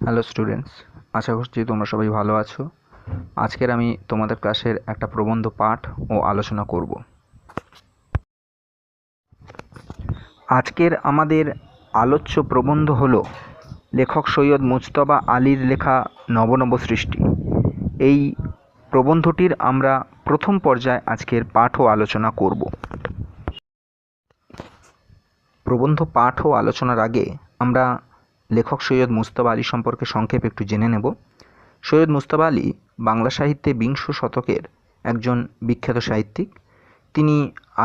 Hello students, আশা করছি তোমরা সবাই ভালো আছো। আজকের আমি তোমাদের ক্লাসের একটা প্রবন্ধ পাঠ ও আলোচনা করব। আজকের আমাদের আলোচ্য প্রবন্ধ হলো লেখক সৈয়দ মুজতবা আলীর লেখা নব নব সৃষ্টি। এই প্রবন্ধটির আমরা প্রথম পর্যায়ে আজকের পাঠ ও আলোচনা করব। প্রবন্ধ পাঠ ও আলোচনার আগে আমরা লেখক সৈয়দ মুজতবা আলী সম্পর্কে সংক্ষেপে একটু জেনে নেব। সৈয়দ মুজতবা আলী বাংলা সাহিত্যে বিংশ শতকের একজন বিখ্যাত সাহিত্যিক। তিনি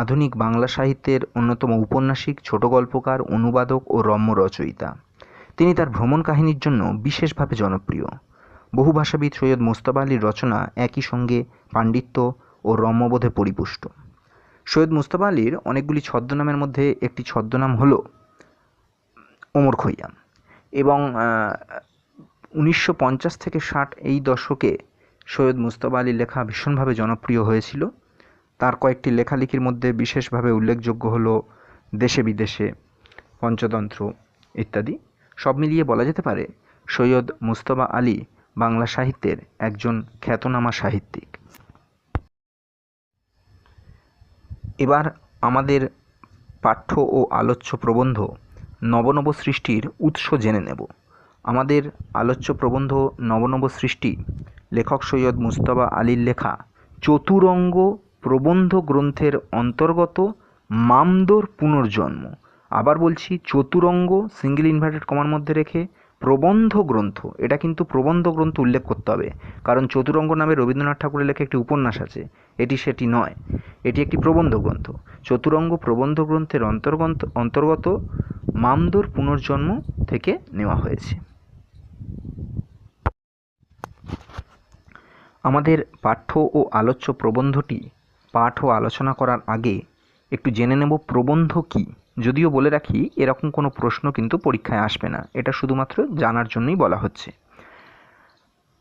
আধুনিক বাংলা সাহিত্যের অন্যতম ঔপন্যাসিক, ছোট গল্পকার, অনুবাদক ও রম্য রচয়িতা। তিনি তার ভ্রমণ কাহিনীর জন্য বিশেষভাবে জনপ্রিয়। বহু ভাষাবিদ সৈয়দ মুজতবা আলীর রচনা একই সঙ্গে পাণ্ডিত্য ও রম্যবোধে পরিপুষ্ট। সৈয়দ মুজতবা আলীর অনেকগুলি ছদ্মনামের মধ্যে একটি ছদ্মনাম হল ওমর খৈয়াম, এবং 1950 থেকে 60 এই দশকে সৈয়দ মুজতবা আলীর লেখা ভীষণভাবে জনপ্রিয় হয়েছিল। তার কয়েকটি লেখালেখির মধ্যে বিশেষভাবে উল্লেখযোগ্য হল দেশে বিদেশে, পঞ্চতন্ত্র ইত্যাদি। সব মিলিয়ে বলা যেতে পারে সৈয়দ মুজতবা আলী বাংলা সাহিত্যের একজন খ্যাতনামা সাহিত্যিক। এবার আমাদের পাঠ্য ও আলোচ্য প্রবন্ধ নব নব সৃষ্টির উৎস জেনে নেব। আমাদের আলোচ্য প্রবন্ধ নব নব সৃষ্টি লেখক সৈয়দ মুজতবা আলীর লেখা চতুরঙ্গ প্রবন্ধ গ্রন্থের অন্তর্গত মামদোর পুনর্জন্ম। আবার বলছি, চতুরঙ্গ সিঙ্গেল ইনভার্টেড কমার মধ্যে রেখে প্রবন্ধ গ্রন্থ, এটা কিন্তু প্রবন্ধ গ্রন্থ উল্লেখ করতে হবে, কারণ চতুরঙ্গ নামে রবীন্দ্রনাথ ঠাকুরের লেখা একটি উপন্যাস আছে, এটি সেটি নয়, এটি একটি প্রবন্ধ গ্রন্থ। চতুরঙ্গ প্রবন্ধ গ্রন্থের অন্তর্গত মামদোর পুনর্জন্ম থেকে নেওয়া হয়েছে। আমাদের পাঠ্য ও আলোচ্য প্রবন্ধটি পাঠ ও আলোচনা করার আগে একটু জেনে নেব প্রবন্ধ কী। যদিও বলে রাখি, এরকম কোনো প্রশ্ন কিন্তু পরীক্ষায় আসবে না, এটা শুধুমাত্র জানার জন্যই বলা হচ্ছে।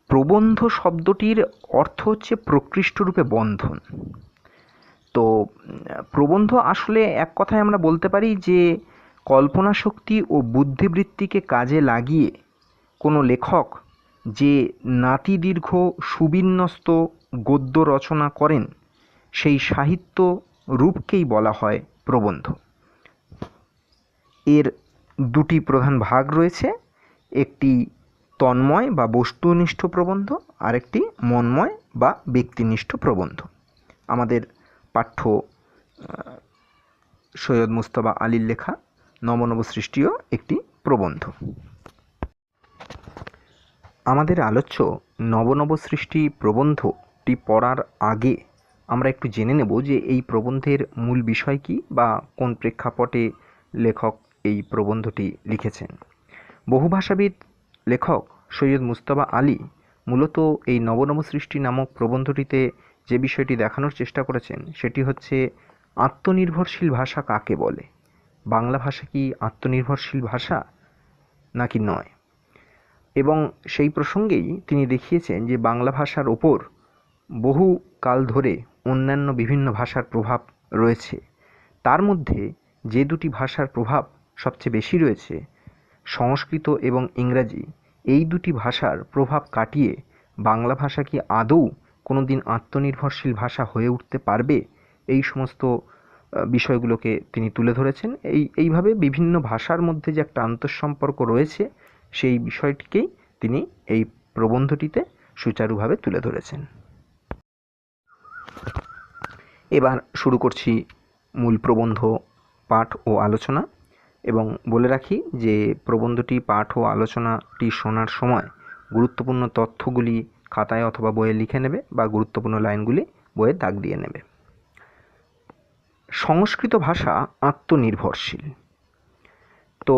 প্রবন্ধ শব্দটির অর্থ হচ্ছে প্রকৃষ্টরূপে বন্ধন। তো প্রবন্ধ আসলে এক কথায় আমরা বলতে পারি যে কল্পনা শক্তি ও বুদ্ধিবৃত্তিকে কাজে লাগিয়ে কোনো লেখক যে নাতিদীর্ঘ সুবিন্যস্ত গদ্য রচনা করেন, সেই সাহিত্য রূপকেই বলা হয় প্রবন্ধ। এর দুটি প্রধান ভাগ রয়েছে, একটি তন্ময় বা বস্তুনিষ্ঠ প্রবন্ধ, আর একটি মন্ময় বা ব্যক্তিনিষ্ঠ প্রবন্ধ। আমাদের পাঠ্য সৈয়দ মুজতবা আলীর লেখা নব নব সৃষ্টিও একটি প্রবন্ধ। আমাদের আলোচ্য নব নব সৃষ্টি প্রবন্ধটি পড়ার আগে আমরা একটু জেনে নেব যে এই প্রবন্ধের মূল বিষয় কী বা কোন প্রেক্ষাপটে লেখক এই প্রবন্ধটি লিখেছেন। বহুভাষাবিদ লেখক সৈয়দ মুজতবা আলী মূলত এই নব নব সৃষ্টি নামক প্রবন্ধটিতে যে বিষয়টি দেখানোর চেষ্টা করেছেন সেটি হচ্ছে আত্মনির্ভরশীল ভাষা কাকে বলে, বাংলা ভাষা কি আত্মনির্ভরশীল ভাষা নাকি নয়। এবং সেই প্রসঙ্গেই তিনি দেখিয়েছেন যে বাংলা ভাষার ওপর বহু কাল ধরে অন্যান্য বিভিন্ন ভাষার প্রভাব রয়েছে। তার মধ্যে যে দুটি ভাষার প্রভাব সবচেয়ে বেশি রয়েছে, সংস্কৃত এবং ইংরাজি, এই দুটি ভাষার প্রভাব কাটিয়ে বাংলা ভাষা কি আদৌ কোনো দিন আত্মনির্ভরশীল ভাষা হয়ে উঠতে পারবে, এই সমস্ত বিষয়গুলোকে তিনি তুলে ধরেছেন। এইভাবে বিভিন্ন ভাষার মধ্যে যে একটা আন্তঃসম্পর্ক রয়েছে, সেই বিষয়টিকেই তিনি এই প্রবন্ধটিতে সুচারুভাবে তুলে ধরেছেন। এবার শুরু করছি মূল প্রবন্ধ পাঠ ও আলোচনা। এবং বলে রাখি যে প্রবন্ধটি পাঠ ও আলোচনাটি শোনার সময় গুরুত্বপূর্ণ তথ্যগুলি খাতায় অথবা বইয়ে লিখে নেবে বা গুরুত্বপূর্ণ লাইনগুলি বইয়ে দাগ দিয়ে নেবে। সংস্কৃত ভাষা আত্মনির্ভরশীল। তো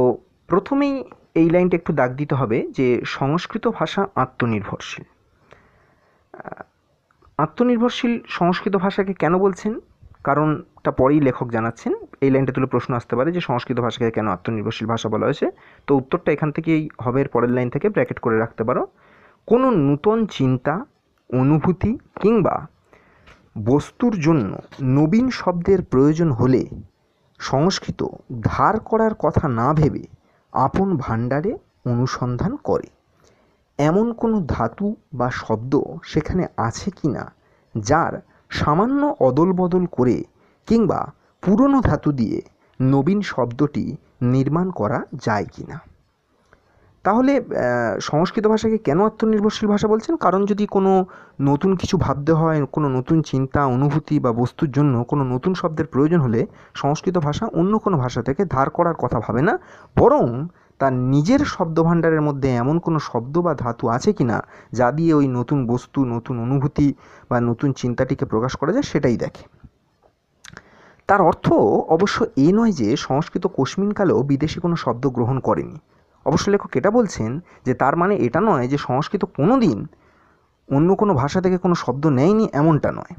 প্রথমেই এই লাইনটা একটু দাগ দিতে হবে যে সংস্কৃত ভাষা আত্মনির্ভরশীল। আত্মনির্ভরশীল সংস্কৃত ভাষাকে কেন বলছেন, কারণটা পরেই লেখক জানাচ্ছেন। এই লাইনটা তুলে প্রশ্ন আসতে পারে যে সংস্কৃত ভাষাকে কেন আত্মনির্ভরশীল ভাষা বলা হয়েছে। তো উত্তরটা এখান থেকেই হবে, পরের লাইন থেকে ব্র্যাকেট করে রাখতে পারো। কোনো নূতন চিন্তা, অনুভূতি কিংবা বস্তুর জন্য নবীন শব্দের প্রয়োজন হলে সংস্কৃত ধার করার কথা না ভেবে আপন ভাণ্ডারে অনুসন্ধান করে। এমন কোনো ধাতু বা শব্দ সেখানে আছে কি না যার সামান্য অদল বদল করে কিংবা পুরনো ধাতু দিয়ে নবীন শব্দটি নির্মাণ করা যায় কি না। তাহলে সংস্কৃত ভাষাকে কেন আত্মনির্ভরশীল ভাষা বলছেন? কারণ যদি কোনো নতুন কিছু ভাবতে হয়, কোনো নতুন চিন্তা অনুভূতি বা বস্তুর জন্য কোনো নতুন শব্দের প্রয়োজন হলে সংস্কৃত ভাষা অন্য কোনো ভাষা থেকে ধার করার কথা ভাবে না, বরং তার নিজের শব্দভাণ্ডারের মধ্যে এমন কোনো শব্দ বা ধাতু আছে কি না যা দিয়ে ওই নতুন বস্তু, নতুন অনুভূতি বা নতুন চিন্তাটিকে প্রকাশ করা যায় সেটাই দেখে। তার অর্থ অবশ্য এ নয় যে সংস্কৃত কোশমিনকালেও বিদেশি কোনো শব্দ গ্রহণ করেনি। অবশ্য লেখক এটা বলছেন যে তার মানে এটা নয় যে সংস্কৃত কোনো দিন অন্য কোনো ভাষা থেকে কোনো শব্দ নেয়নি, এমনটা নয়।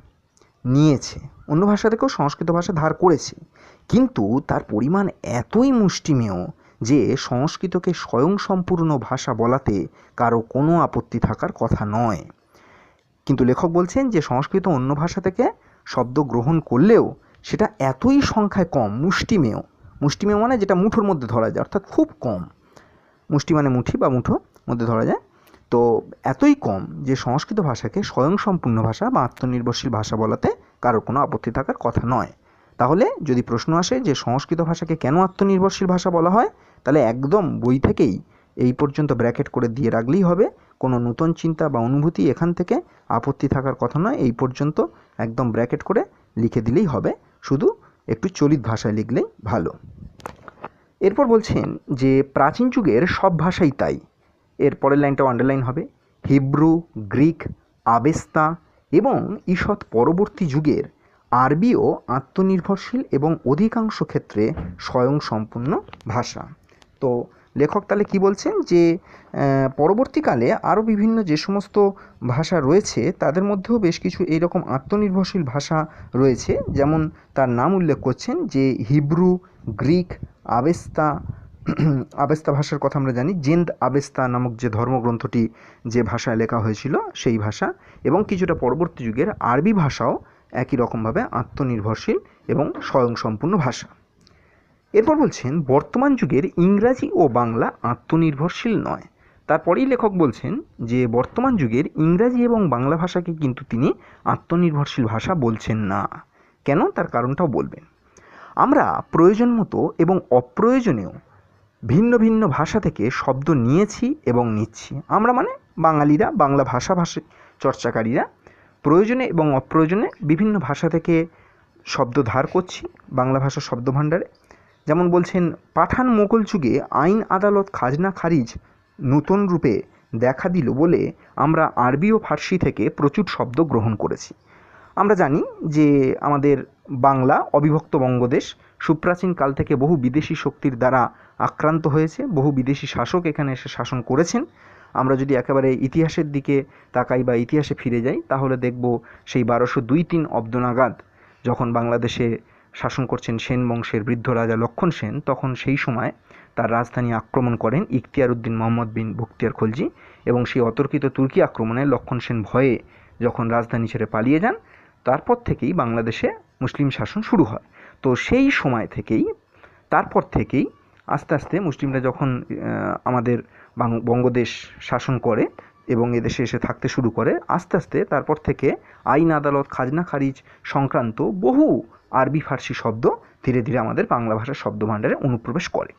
নিয়েছে, অন্য ভাষা থেকেও সংস্কৃত ভাষা ধার করেছে, কিন্তু তার পরিমাণ এতই মুষ্টিমেয় যে সংস্কৃতকে স্বয়ংসম্পূর্ণ ভাষা বলাতে কারো কোনো আপত্তি থাকার কথা নয়। কিন্তু লেখক বলছেন যে সংস্কৃত অন্য ভাষা থেকে শব্দ গ্রহণ করলেও সেটা এতই সংখ্যায় কম, মুষ্টিমেয়। মুষ্টিমেয় মানে যেটা মুঠোর মধ্যে ধরা যায়, অর্থাৎ খুব কম। মুষ্টি মানে মুঠি বা মুঠো মধ্যে ধরা যায়। তো এতই কম যে সংস্কৃত ভাষাকে স্বয়ংসম্পূর্ণ ভাষা বা আত্মনির্ভরশীল ভাষা বলাতে কারোর কোনো আপত্তি থাকার কথা নয়। তাহলে যদি প্রশ্ন আসে যে সংস্কৃত ভাষাকে কেন আত্মনির্ভরশীল ভাষা বলা হয়, তাহলে একদম বই থেকেই এই পর্যন্ত ব্র্যাকেট করে দিয়ে রাখলেই হবে। কোনো নতুন চিন্তা বা অনুভূতি এখান থেকে আপত্তি থাকার কথা নয়, এই পর্যন্ত একদম ব্র্যাকেট করে লিখে দিলেই হবে, শুধু একটু চলিত ভাষায় লিখলেই ভালো। এরপর বলছেন যে প্রাচীন যুগের সব ভাষাই তাই। এর পরের লাইনটাও আন্ডারলাইন হবে। হিব্রু, গ্রিক, আবেস্তা এবং ঈষৎ পরবর্তী যুগের আরবিও আত্মনির্ভরশীল এবং অধিকাংশ ক্ষেত্রে স্বয়ংসম্পূর্ণ ভাষা। তো লেখক তাহলে কী বলছেন যে পরবর্তীকালে আরও বিভিন্ন যে সমস্ত ভাষা রয়েছে তাদের মধ্যেও বেশ কিছু এইরকম আত্মনির্ভরশীল ভাষা রয়েছে, যেমন তার নাম উল্লেখ করছেন যে হিব্রু, গ্রিক, আবেস্তা। আবেস্তা ভাষার কথা আমরা জানি, জেন্দ আবেস্তা নামক যে ধর্মগ্রন্থটি যে ভাষায় লেখা হয়েছিল সেই ভাষা, এবং কিছুটা পরবর্তী যুগের আরবি ভাষাও একই রকমভাবে আত্মনির্ভরশীল এবং স্বয়ংসম্পূর্ণ ভাষা। এরপর বলছেন বর্তমান যুগের ইংরাজি ও বাংলা আত্মনির্ভরশীল নয়। তারপরেই লেখক বলছেন যে বর্তমান যুগের ইংরাজি এবং বাংলা ভাষাকে কিন্তু তিনি আত্মনির্ভরশীল ভাষা বলছেন না। কেন, তার কারণটাও বলবেন। আমরা প্রয়োজন মতো এবং অপ্রয়োজনীয় ভিন্ন ভিন্ন ভাষা থেকে শব্দ নিয়েছি এবং নিচ্ছি। আমরা মানে বাঙালিরা, বাংলা ভাষাভাষী চর্চাকারীরা প্রয়োজনে এবং অপ্রয়োজনে বিভিন্ন ভাষা থেকে শব্দ ধার করছি বাংলা ভাষার শব্দভাণ্ডারে। যেমন বলছেন পাঠান মোগল যুগে আইন আদালত খাজনা খারিজ নূতন রূপে দেখা দিল বলে আমরা আরবি ও ফার্সি থেকে প্রচুর শব্দ গ্রহণ করেছি। আমরা জানি যে আমাদের বাংলা অবিভক্ত বঙ্গদেশ সুপ্রাচীন কাল থেকে বহু বিদেশি শক্তির দ্বারা আক্রান্ত হয়েছে, বহু বিদেশি শাসক এখানে এসে শাসন করেছেন। আমরা যদি একেবারে ইতিহাসের দিকে তাকাই বা ইতিহাসে ফিরে যাই তাহলে দেখব সেই 1202-3 অব্দ নাগাদ যখন বাংলাদেশে শাসন করছেন সেন বংশের বৃদ্ধ রাজা লক্ষণ সেন, তখন সেই সময় তার রাজধানী আক্রমণ করেন ইখতিয়ার উদ্দিন মোহাম্মদ বিন বখতিয়ার খলজি, এবং সেই অতর্কিত তুর্কি আক্রমণে লক্ষণ সেন ভয়ে যখন রাজধানী ছেড়ে পালিয়ে যান, তারপর থেকেই বাংলাদেশে মুসলিম শাসন শুরু হয়। তো সেই সময় থেকেই, তারপর থেকেই আস্তে আস্তে মুসলিমরা যখন আমাদের বঙ্গদেশ শাসন করে এবং এদেশে এসে থাকতে শুরু করে, আস্তে আস্তে তারপর থেকে আইন আদালত খাজনা খারিজ সংক্রান্ত বহু আরবি ফার্সি শব্দ ধীরে ধীরে আমাদের বাংলা ভাষার শব্দভাণ্ডারে অনুপ্রবেশ করে।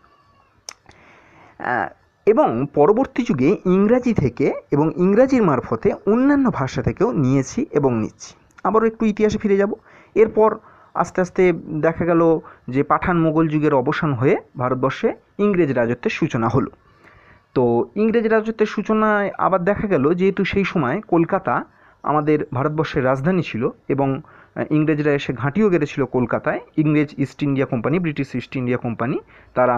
এবং পরবর্তী যুগে ইংরাজি থেকে এবং ইংরাজির মারফতে অন্যান্য ভাষা থেকেও নিয়েছি এবং নিচ্ছি। আবারও একটু ইতিহাসে ফিরে যাব। এরপর আস্তে আস্তে দেখা গেল যে পাঠান মোগল যুগের অবসান হয়ে ভারতবর্ষে ইংরেজ রাজত্বের সূচনা হলো। তো ইংরেজ রাজত্বের সূচনায় আবার দেখা গেল যেহেতু সেই সময় কলকাতা আমাদের ভারতবর্ষের রাজধানী ছিল এবং ইংরেজরা এসে ঘাঁটিও গেড়েছিল কলকাতায়। ইংরেজ east India company, British east India company, তারা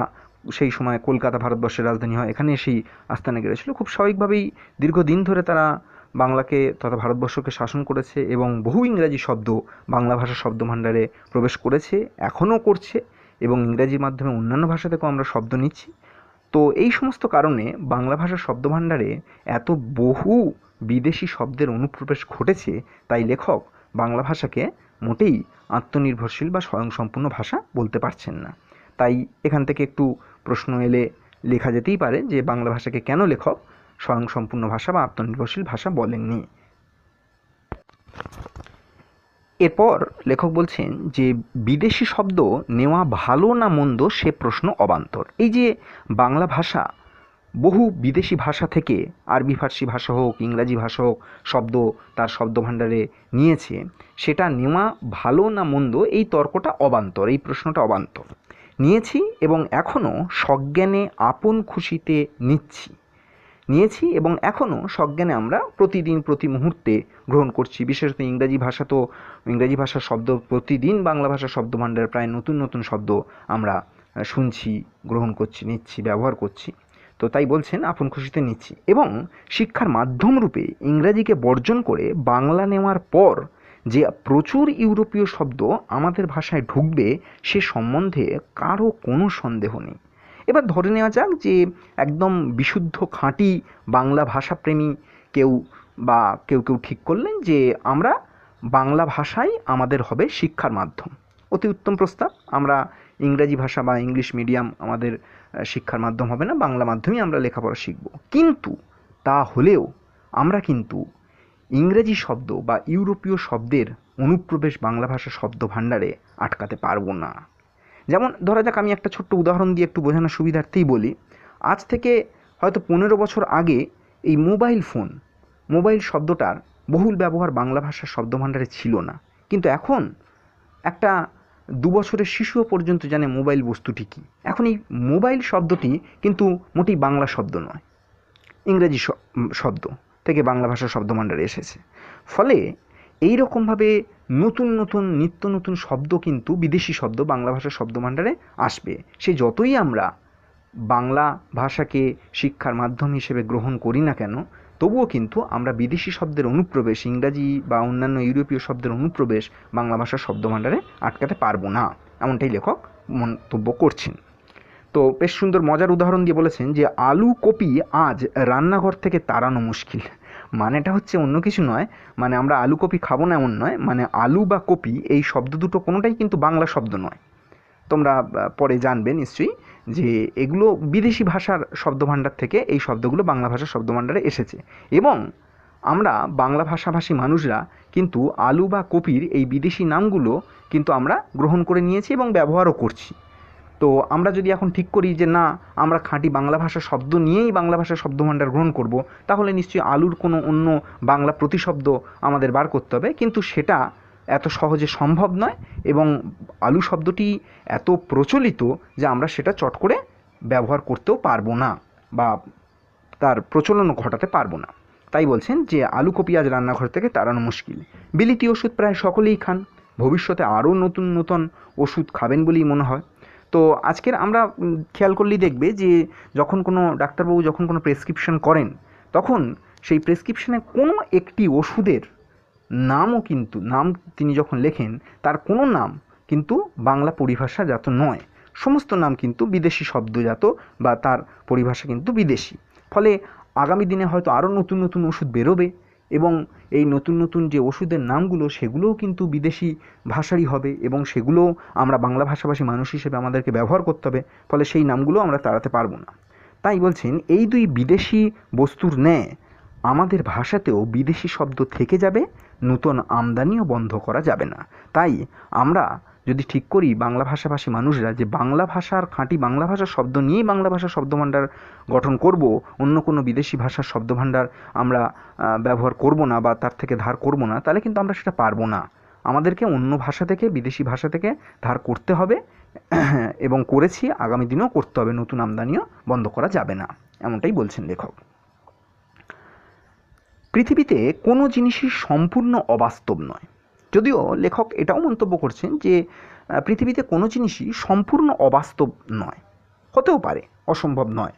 সেই সময় কলকাতা ভারতবর্ষের রাজধানী হয়, এখানে এসেই আস্তানা গেড়েছিল। খুব স্বাভাবিকভাবেই দীর্ঘদিন ধরে তারা বাংলাকে তথা ভারতবর্ষকে শাসন করেছে এবং বহু ইংরাজি শব্দ বাংলা ভাষার শব্দভাণ্ডারে প্রবেশ করেছে, এখনও করছে, এবং ইংরাজির মাধ্যমে অন্যান্য ভাষা থেকেও আমরা শব্দ নিচ্ছি। তো এই সমস্ত কারণে বাংলা ভাষার শব্দভাণ্ডারে এত বহু বিদেশি শব্দের অনুপ্রবেশ ঘটেছে, তাই লেখক বাংলা ভাষাকে মোটেই আত্মনির্ভরশীল বা স্বয়ংসম্পূর্ণ ভাষা বলতে পারছেন না। তাই এখান থেকে একটু প্রশ্ন এলে লেখা যেতেই পারে যে বাংলা ভাষাকে কেন লেখক স্বয়ংসম্পূর্ণ ভাষা বা আত্মনির্ভরশীল ভাষা বলেননি। এরপর লেখক বলছেন যে বিদেশি শব্দ নেওয়া ভালো না মন্দ সে প্রশ্ন অবান্তর। এই যে বাংলা ভাষা বহু বিদেশি ভাষা থেকে, আরবি ফার্সি ভাষা হোক, ইংরাজি ভাষা হোক, শব্দ তার শব্দভাণ্ডারে নিয়েছে, সেটা নেওয়া ভালো না মন্দ এই তর্কটা অবান্তর, এই প্রশ্নটা অবান্তর। নিয়েছি এবং এখনও সজ্ঞানে আপন খুশিতে নিয়েছি এবং এখনও সজ্ঞানে আমরা প্রতিদিন প্রতি মুহূর্তে গ্রহণ করছি। বিশেষত ইংরাজি ভাষার শব্দ প্রতিদিন বাংলা ভাষার শব্দভাণ্ডারে প্রায় নতুন নতুন শব্দ আমরা শুনছি, গ্রহণ করছি, নিচ্ছি, ব্যবহার করছি। তো তাই বলছেন আপন খুশিতে নিচ্ছি এবং শিক্ষার মাধ্যম রূপে ইংরাজিকে বর্জন করে বাংলা নেওয়ার পর যে প্রচুর ইউরোপীয় শব্দ আমাদের ভাষায় ঢুকবে সে সম্বন্ধে কারও কোনো সন্দেহ নেই। এবার ধরে নেওয়া যাক যে একদম বিশুদ্ধ খাঁটি বাংলা ভাষাপ্রেমী কেউ ঠিক করলেন যে আমরা বাংলা ভাষাই আমাদের হবে শিক্ষার মাধ্যম। অতি উত্তম প্রস্তাব। আমরা ইংরাজি ভাষা বা ইংলিশ মিডিয়াম আমাদের শিক্ষার মাধ্যম হবে না, বাংলা মাধ্যমেই আমরা লেখাপড়া শিখব। কিন্তু তা হলেও আমরা কিন্তু ইংরেজি শব্দ বা ইউরোপীয় শব্দের অনুপ্রবেশ বাংলা ভাষার শব্দভাণ্ডারে আটকাতে পারবো না। যেমন ধরা যাক, আমি একটা ছোট্ট উদাহরণ দিয়ে একটু বোঝানোর সুবিধার্থেই বলি। আজ থেকে হয়তো 15 বছর আগে এই মোবাইল শব্দটার বহুল ব্যবহার বাংলা ভাষার শব্দভাণ্ডারে ছিল না, কিন্তু এখন একটা 2 বছরের শিশুও পর্যন্ত জানে মোবাইল বস্তুটি কী। এখন এই মোবাইল শব্দটি কিন্তু মোটেই বাংলা শব্দ নয়, ইংরেজি শব্দ থেকে বাংলা ভাষার শব্দভাণ্ডারে এসেছে। ফলে এই রকমভাবে নিত্য নতুন শব্দ কিন্তু বিদেশি শব্দ বাংলা ভাষার শব্দভাণ্ডারে আসবে। সে যতই আমরা বাংলা ভাষাকে শিক্ষার মাধ্যম হিসেবে গ্রহণ করি না কেন, তবুও কিন্তু আমরা বিদেশি শব্দের অনুপ্রবেশ, ইংরাজি বা অন্যান্য ইউরোপীয় শব্দের অনুপ্রবেশ বাংলা ভাষার শব্দভাণ্ডারে আটকাতে পারবো না, এমনটাই লেখক মন্তব্য করছেন। তো বেশ সুন্দর মজার উদাহরণ দিয়ে বলেছেন যে আলু কপি আজ রান্নাঘর থেকে তাড়ানো মুশকিল। মানেটা হচ্ছে অন্য কিছু নয়, মানে আমরা আলু কপি খাবো না এমন নয়, মানে আলু বা কপি এই শব্দ দুটো কোনোটাই কিন্তু বাংলা শব্দ নয়। তোমরা পরে জানবে নিশ্চয়ই যে এগুলো বিদেশি ভাষার শব্দভাণ্ডার থেকে এই শব্দগুলো বাংলা ভাষার শব্দভাণ্ডারে এসেছে এবং আমরা বাংলা ভাষাভাষী মানুষরা কিন্তু আলু বা কপির এই বিদেশি নামগুলো কিন্তু আমরা গ্রহণ করে নিয়েছি এবং ব্যবহারও করছি। তো আমরা যদি এখন ঠিক করি যে না, আমরা খাঁটি বাংলা ভাষার শব্দ নিয়েই বাংলা ভাষার শব্দভাণ্ডার গ্রহণ করব, তাহলে নিশ্চয়ই আলুর কোনো অন্য বাংলা প্রতিশব্দ আমাদের বার করতে হবে, কিন্তু সেটা এত সহজে সম্ভব নয় এবং আলু শব্দটি এত প্রচলিত যে আমরা সেটা চট করে ব্যবহার করতেও পারবো না বা তার প্রচলনও ঘটাতে পারবো না। তাই বলছেন যে আলু কপি আজ রান্নাঘর থেকে তাড়ানো মুশকিল। বিলিতি ওষুধ প্রায় সকলেই খান, ভবিষ্যতে আরও নতুন নতুন ওষুধ খাবেন বলেই মনে হয়। তো আজকের আমরা খেয়াল করলেই দেখবে যে যখন কোনো ডাক্তারবাবু যখন কোনো প্রেসক্রিপশন করেন, তখন সেই প্রেসক্রিপশনে কোনো একটি ওষুধের নাম তিনি যখন লেখেন, তার কোনো নাম কিন্তু বাংলা পরিভাষাজাত নয়, সমস্ত নাম কিন্তু বিদেশি শব্দজাত বা তার পরিভাষা কিন্তু বিদেশি। ফলে আগামী দিনে হয়তো আরও নতুন নতুন ওষুধ বেরোবে এবং এই নতুন নতুন যে ওষুধের নামগুলো সেগুলোও কিন্তু বিদেশি ভাষারই হবে এবং সেগুলোও আমরা বাংলা ভাষাভাষী মানুষ হিসেবে আমাদেরকে ব্যবহার করতে হবে। ফলে সেই নামগুলো আমরা তাড়াতে পারবো না। তাই বলছেন এই দুই বিদেশি বস্তুর ন্যায় আমাদের ভাষাতেও বিদেশি শব্দ থেকে যাবে, নতুন আমদানিও বন্ধ করা যাবে না। তাই আমরা যদি ঠিক করি বাংলা ভাষাভাষী মানুষরা যে বাংলা ভাষার খাঁটি বাংলা ভাষার শব্দ নিয়েই বাংলা ভাষার শব্দভাণ্ডার গঠন করব, অন্য কোনো বিদেশি ভাষার শব্দভাণ্ডার আমরা ব্যবহার করব না বা তার থেকে ধার করব না, তাহলে কিন্তু আমরা সেটা পারবো না। আমাদেরকে অন্য ভাষা থেকে, বিদেশি ভাষা থেকে ধার করতে হবে এবং করেছি, আগামী দিনেও করতে হবে, নতুন আমদানিও বন্ধ করা যাবে না, এমনটাই বলছেন লেখক। পৃথিবীতে কোনো জিনিসই সম্পূর্ণ অবাস্তব নয়। যদিও লেখক এটাও মন্তব্য করছেন যে পৃথিবীতে কোনো জিনিসই সম্পূর্ণ অবাস্তব নয়, হতেও পারে, অসম্ভব নয়,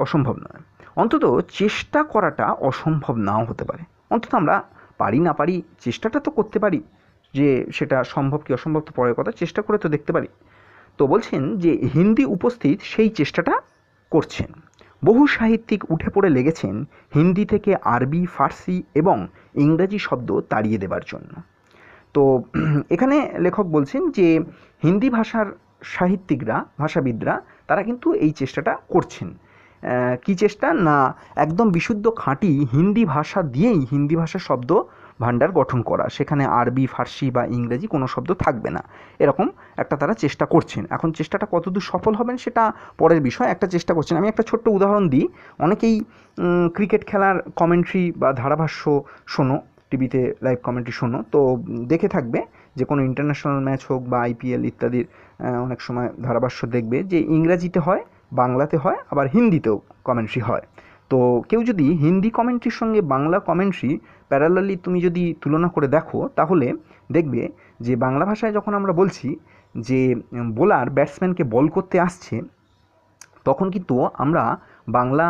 অসম্ভব নয়। অন্তত চেষ্টা করাটা অসম্ভব নাও হতে পারে। অন্তত আমরা পারি না পারি চেষ্টাটা তো করতে পারি, যে সেটা সম্ভব কি অসম্ভব তো পরের কথা, চেষ্টা করে তো দেখতে পারি। তো বলছেন যে হিন্দি উপস্থিত সেই চেষ্টাটা করছেন। বহু সাহিত্যিক উঠে পড়ে লেগেছেন হিন্দি থেকে আরবি, ফার্সি এবং ইংরাজি শব্দ তাড়িয়ে দেবার জন্য। তো এখানে লেখক বলছেন যে হিন্দি ভাষার সাহিত্যিকরা, ভাষাবিদরা, তারা কিন্তু এই চেষ্টাটা করছেন কী চেষ্টা না একদম বিশুদ্ধ খাঁটি হিন্দি ভাষা দিয়েই হিন্দি ভাষার শব্দ ভাণ্ডার গঠন করা, সেখানে আরবি, ফার্সি বা ইংরেজি কোনো শব্দ থাকবে না, এরকম একটা তারা চেষ্টা করছেন। এখন চেষ্টাটা কতদূর সফল হবেন সেটা পরের বিষয়, একটা চেষ্টা করছেন। আমি একটা ছোট্ট উদাহরণ দিই। অনেকেই ক্রিকেট খেলার কমেন্ট্রি বা ধারাভাষ্য শোনো, টিভিতে লাইভ কমেন্ট্রি শোনো, তো দেখে থাকবে যে কোনো ইন্টারন্যাশনাল ম্যাচ হোক বা আইপিএল ইত্যাদির অনেক সময় ধারাভাষ্য দেখবে যে ইংরাজিতে হয়, বাংলাতে হয়, আবার হিন্দিতেও কমেন্ট্রি হয়। তো কেউ যদি হিন্দি কমেন্ট্রির সঙ্গে বাংলা কমেন্ট্রি প্যারালালি তুমি যদি তুলনা করে দেখো, তাহলে দেখবে যে বাংলা ভাষায় যখন আমরা বলছি যে বোলার ব্যাটসম্যানকে বল করতে আসছে, তখন কিন্তু আমরা বাংলা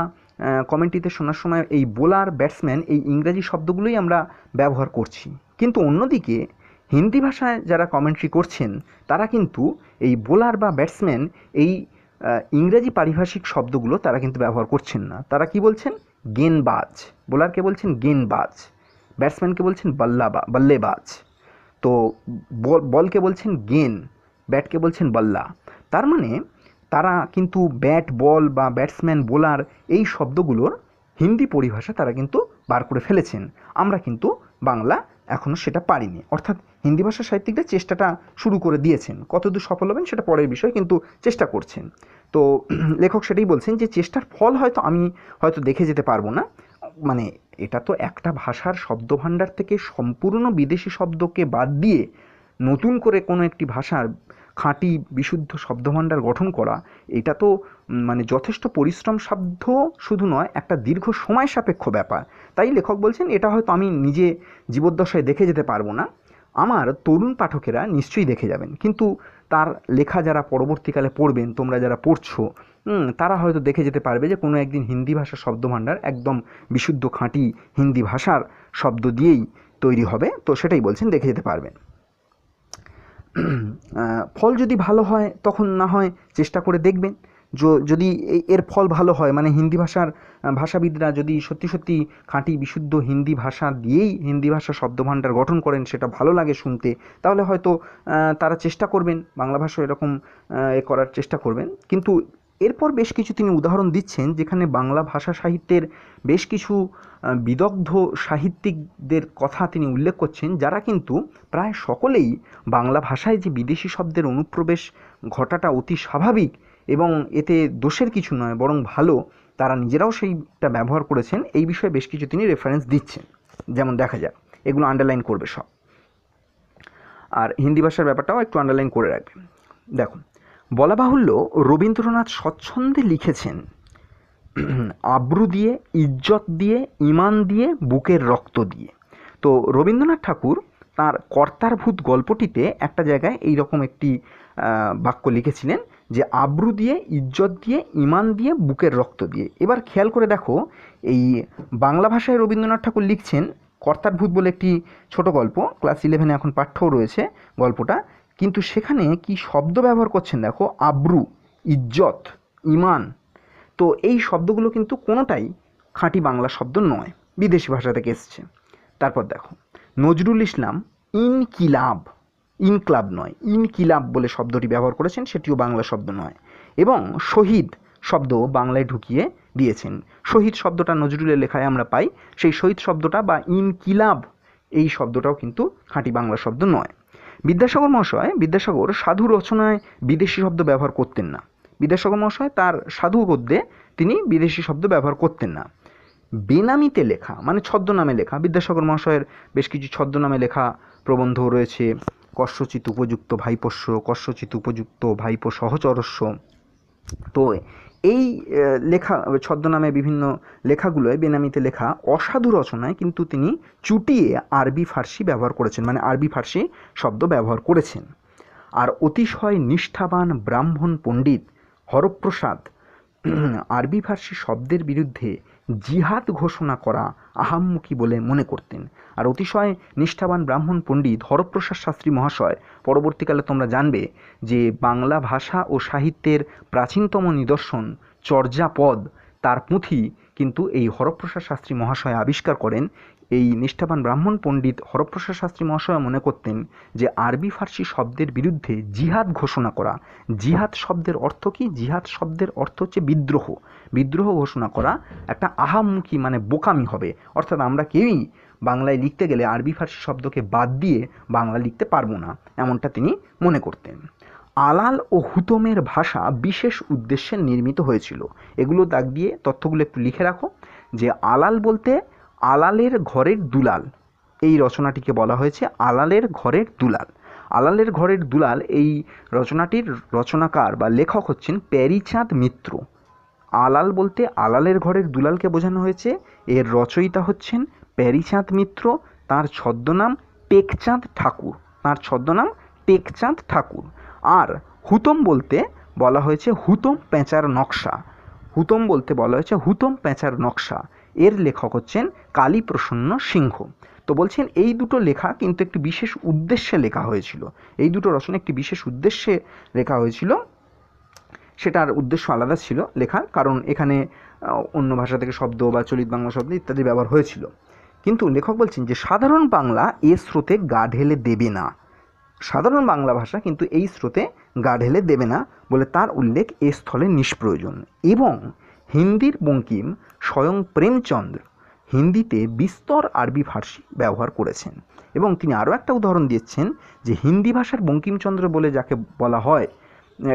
কমেন্ট্রিতে শোনার সময় এই বোলার, ব্যাটসম্যান এই ইংরাজি শব্দগুলোই আমরা ব্যবহার করছি। কিন্তু অন্যদিকে হিন্দি ভাষায় যারা কমেন্ট্রি করছেন তারা কিন্তু এই বোলার বা ব্যাটসম্যান এই ইংরাজি পারিভাষিক শব্দগুলো তারা কিন্তু ব্যবহার করছেন না। তারা কি বলছেন? গেনবাজ। বোলারকে বলছেন গেনবাজ, ব্যাটসম্যানকে বলছেন বল্লেবাজ, তো বলকে বলছেন গেন, ব্যাটকে বলছেন বল্লা। তার মানে তারা কিন্তু ব্যাট, বল বা ব্যাটসম্যান, বোলার এই শব্দগুলোর হিন্দি পরিভাষা তারা কিন্তু বার করে ফেলেছেন। আমরা কিন্তু বাংলা এখনও সেটা পারিনি, অর্থাৎ হিন্দি ভাষা সাহিত্যিকরা চেষ্টাটা শুরু করে দিয়েছেন। কতদূর সফল হবেন সেটা পরের বিষয়, কিন্তু চেষ্টা করছেন। তো লেখক সেটাই বলছেন যে চেষ্টার ফল হয়তো আমি হয়তো দেখে যেতে পারবো না, মানে এটা তো একটা ভাষার শব্দভাণ্ডার থেকে সম্পূর্ণ বিদেশি শব্দকে বাদ দিয়ে নতুন করে কোনো একটি ভাষার খাঁটি বিশুদ্ধ শব্দভাণ্ডার গঠন করা, এটা তো মানে যথেষ্ট পরিশ্রম সাধ্য শুধু নয়, একটা দীর্ঘ সময় সাপেক্ষ ব্যাপার। তাই লেখক বলছেন এটা হয়তো আমি নিজে জীবদ্দশায় দেখে যেতে পারবো না, আমার তরুণ পাঠকেরা নিশ্চয়ই দেখে যাবেন। কিন্তু তার লেখা যারা পরবর্তীকালে পড়বেন, তোমরা যারা পড়ছো, তারা হয়তো দেখে যেতে পারবে যে কোনো একদিন হিন্দি ভাষার শব্দভাণ্ডার একদম বিশুদ্ধ খাঁটি হিন্দি ভাষার শব্দ দিয়েই তৈরি হবে। তো সেটাই বলছেন, দেখে যেতে পারবেন। ফল যদি ভালো হয় তখন না হয় চেষ্টা করে দেখবেন। যদি এর ফল ভালো হয়, মানে হিন্দি ভাষার ভাষাবিদরা যদি সত্যি সত্যি খাঁটি বিশুদ্ধ হিন্দি ভাষা দিয়েই হিন্দি ভাষা শব্দভাণ্ডার গঠন করেন, সেটা ভালো লাগে শুনতে, তাহলে হয়তো তারা চেষ্টা করবেন বাংলা ভাষা এরকম করার চেষ্টা করবেন। কিন্তু এরপর বেশ কিছু তিনি উদাহরণ দিচ্ছেন যেখানে বাংলা ভাষা সাহিত্যের বেশ কিছু বিদগ্ধ সাহিত্যিকদের কথা তিনি উল্লেখ করছেন, যারা কিন্তু প্রায় সকলেই বাংলা ভাষায় যে বিদেশি শব্দের অনুপ্রবেশ ঘটাটা অতি স্বাভাবিক এবং এতে দোষের কিছু নয়, বরং ভালো, তারা নিজেরাও সেইটা ব্যবহার করেছেন। এই বিষয়ে বেশ কিছু তিনি রেফারেন্স দিচ্ছেন, যেমন দেখা যাক, এগুলো আন্ডারলাইন করবে সব, আর হিন্দি ভাষার ব্যাপারটাও একটু আন্ডারলাইন করে রাখবে। দেখো, বলা বাহুল্য রবীন্দ্রনাথ স্বচ্ছন্দে লিখেছেন আব্রু দিয়ে, ইজ্জত দিয়ে, ইমান দিয়ে, বুকের রক্ত দিয়ে। তো রবীন্দ্রনাথ ঠাকুর তাঁর কর্তার ভূত গল্পটিতে একটা জায়গায় এইরকম একটি বাক্য লিখেছিলেন যে আব্রু দিয়ে, ইজ্জত দিয়ে, ইমান দিয়ে, বুকের রক্ত দিয়ে। এবার খেয়াল করে দেখো, এই বাংলা ভাষায় রবীন্দ্রনাথ ঠাকুর লিখছেন কর্তার ভূত বলে একটি ছোট গল্প, ক্লাস 11 এখন পাঠ্যও রয়েছে গল্পটা, কিন্তু সেখানে কি শব্দ ব্যবহার করছেন দেখো, আব্রু, ইজ্জত, ইমান। তো এই শব্দগুলো কিন্তু কোনোটাই খাঁটি বাংলা শব্দ নয়, বিদেশি ভাষা থেকে এসছে। তারপর দেখো, নজরুল ইসলাম ইনকিলাব, ইনক্লাব নয়, ইনকিলাব বলে শব্দটি ব্যবহার করেছেন, সেটিও বাংলা শব্দ নয়। এবং শহীদ শব্দ বাংলায় ঢুকিয়ে দিয়েছেন। শহীদ শব্দটা নজরুলের লেখায় আমরা পাই, সেই শহীদ শব্দটা বা ইনকিলাব এই শব্দটাও কিন্তু খাঁটি বাংলা শব্দ নয়। বিদ্যাসাগর সাধু রচনায় বিদেশি শব্দ ব্যবহার করতেন না। বিদ্যাসাগর মহাশয় তার সাধু গদ্যে তিনি বিদেশি শব্দ ব্যবহার করতেন না। বেনামিতে লেখা, মানে ছদ্মনামে লেখা, বিদ্যাসাগর মহাশয়ের বেশ কিছু ছদ্মনামে লেখা প্রবন্ধ রয়েছে, কস্যচিৎ উপযুক্ত ভাইপোষ্য, কস্যচিৎ উপযুক্ত ভাইপো সহচরস্য। তো এই লেখা ছদ্মনামে বিভিন্ন লেখাগুলোয়, বেনামিতে লেখা অসাধু রচনায় কিন্তু তিনি চুটিয়ে আরবি ফার্সি ব্যবহার করেছেন, মানে আরবি ফার্সি শব্দ ব্যবহার করেছেন। আর অতিশয় নিষ্ঠাবান ব্রাহ্মণ পণ্ডিত হরপ্রসাদ আরবি ফার্সি শব্দের বিরুদ্ধে জিহাদ ঘোষণা করা আহাম্মুকি বলে মনে করতেন। আর অতিশয় নিষ্ঠাবান ব্রাহ্মণ পণ্ডিত হরপ্রসাদ শাস্ত্রী মহাশয়, পরবর্তীকালে তোমরা জানবে যে বাংলা ভাষা ও সাহিত্যের প্রাচীনতম নিদর্শন চর্যাপদ, তার পুঁথি কিন্তু এই হরপ্রসাদ শাস্ত্রী মহাশয় আবিষ্কার করেন এই নিষ্ঠাবান ব্রাহ্মণ পণ্ডিত হরপ্রসাদ শাস্ত্রী মহাশয় মনে করতেন যে আরবি ফার্সি শব্দের বিরুদ্ধে জিহাদ ঘোষণা করা। জিহাদ শব্দের অর্থ কি? জিহাদ শব্দের অর্থ হচ্ছে বিদ্রোহ। বিদ্রোহ ঘোষণা করা একটা আহামুখী মানে বোকামি হবে। অর্থাৎ আমরা কেউই বাংলায় লিখতে গেলে আরবি ফার্সি শব্দকে বাদ দিয়ে বাংলা লিখতে পারবো না, এমনটা তিনি মনে করতেন। আলাল ও হুতমের ভাষা বিশেষ উদ্দেশ্যে নির্মিত হয়েছিল। এগুলো দাগ দিয়ে তথ্যগুলো একটু লিখে রাখো যে আলাল বলতে আলালের ঘরের দুলাল, এই রচনাটিকে বলা হয়েছে আলালের ঘরের দুলাল। আলালের ঘরের দুলাল এই রচনাটির রচনাকার বা লেখক হচ্ছেন প্যারীচাঁদ মিত্র। আলাল বলতে আলালের ঘরের দুলালকে বোঝানো হয়েছে। এর রচয়িতা হচ্ছেন প্যারীচাঁদ মিত্র, তার ছদ্মনাম টেকচাঁদ ঠাকুর, তার ছদ্মনাম টেকচাঁদ ঠাকুর। আর হুতম বলতে বলা হয়েছে হুতম পেঁচার নকশা। হুতম বলতে বলা হয়েছে হুতম পেঁচার নকশা। এর লেখক হচ্ছেন কালীপ্রসন্ন সিংহ। তো বলছেন এই দুটো লেখা কিন্তু একটি বিশেষ উদ্দেশ্যে লেখা হয়েছিল। এই দুটো রচনা একটি বিশেষ উদ্দেশ্যে লেখা হয়েছিল। সেটার উদ্দেশ্য আলাদা ছিল লেখার, কারণ এখানে অন্য ভাষা থেকে শব্দ বা চলিত বাংলা শব্দ ইত্যাদি ব্যবহার হয়েছিল। কিন্তু লেখক বলছেন যে সাধারণ বাংলা এ স্রোতে গা ঢেলে দেবে না। সাধারণ বাংলা ভাষা কিন্তু এই স্রোতে গা ঢেলে দেবে না বলে তার উল্লেখ এ স্থলে নিষ্প্রয়োজন। এবং হিন্দির বঙ্কিম স্বয়ং প্রেমচন্দ্র হিন্দিতে বিস্তর আরবি ফার্সি ব্যবহার করেছেন। এবং তিনি আরও একটা উদাহরণ দিয়েছেন যে হিন্দি ভাষার বঙ্কিমচন্দ্র বলে যাকে বলা হয়,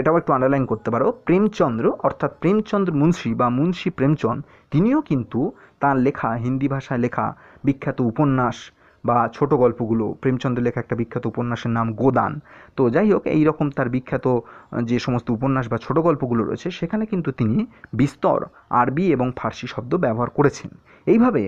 এটাও একটু আন্ডারলাইন করতে পারো, প্রেমচন্দ্র অর্থাৎ প্রেমচন্দ্র মুন্সি বা মুন্সি প্রেমচন্দ, তিনিও কিন্তু তার লেখা হিন্দি ভাষায় লেখা বিখ্যাত উপন্যাস বা ছোট গল্পগুলো, প্রেমচন্দ্রের লেখা একটা বিখ্যাত উপন্যাসের নাম গোদান। তো যাই হোক, এইরকম তার বিখ্যাত যে সমস্ত উপন্যাস বা ছোট গল্পগুলো রয়েছে সেখানে কিন্তু তিনি বিস্তর আরবি এবং ফার্সি শব্দ ব্যবহার করেছেন। এইভাবে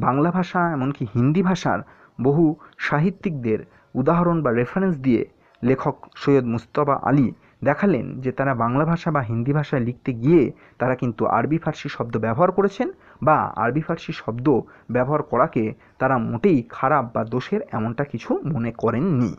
বাংলা ভাষা এমনকি হিন্দি ভাষার বহু সাহিত্যিকদের উদাহরণ বা রেফারেন্স দিয়ে লেখক সৈয়দ মুজতবা আলী দেখালেন যে তারা বাংলা ভাষা বা হিন্দি ভাষায় লিখতে গিয়ে তারা কিন্তু আরবি ফার্সি শব্দ ব্যবহার করেছেন, বা আরবি ফার্সি শব্দ ব্যবহার করাকে তারা মোটেই খারাপ বা দোষের এমনটা কিছু মনে করেননি।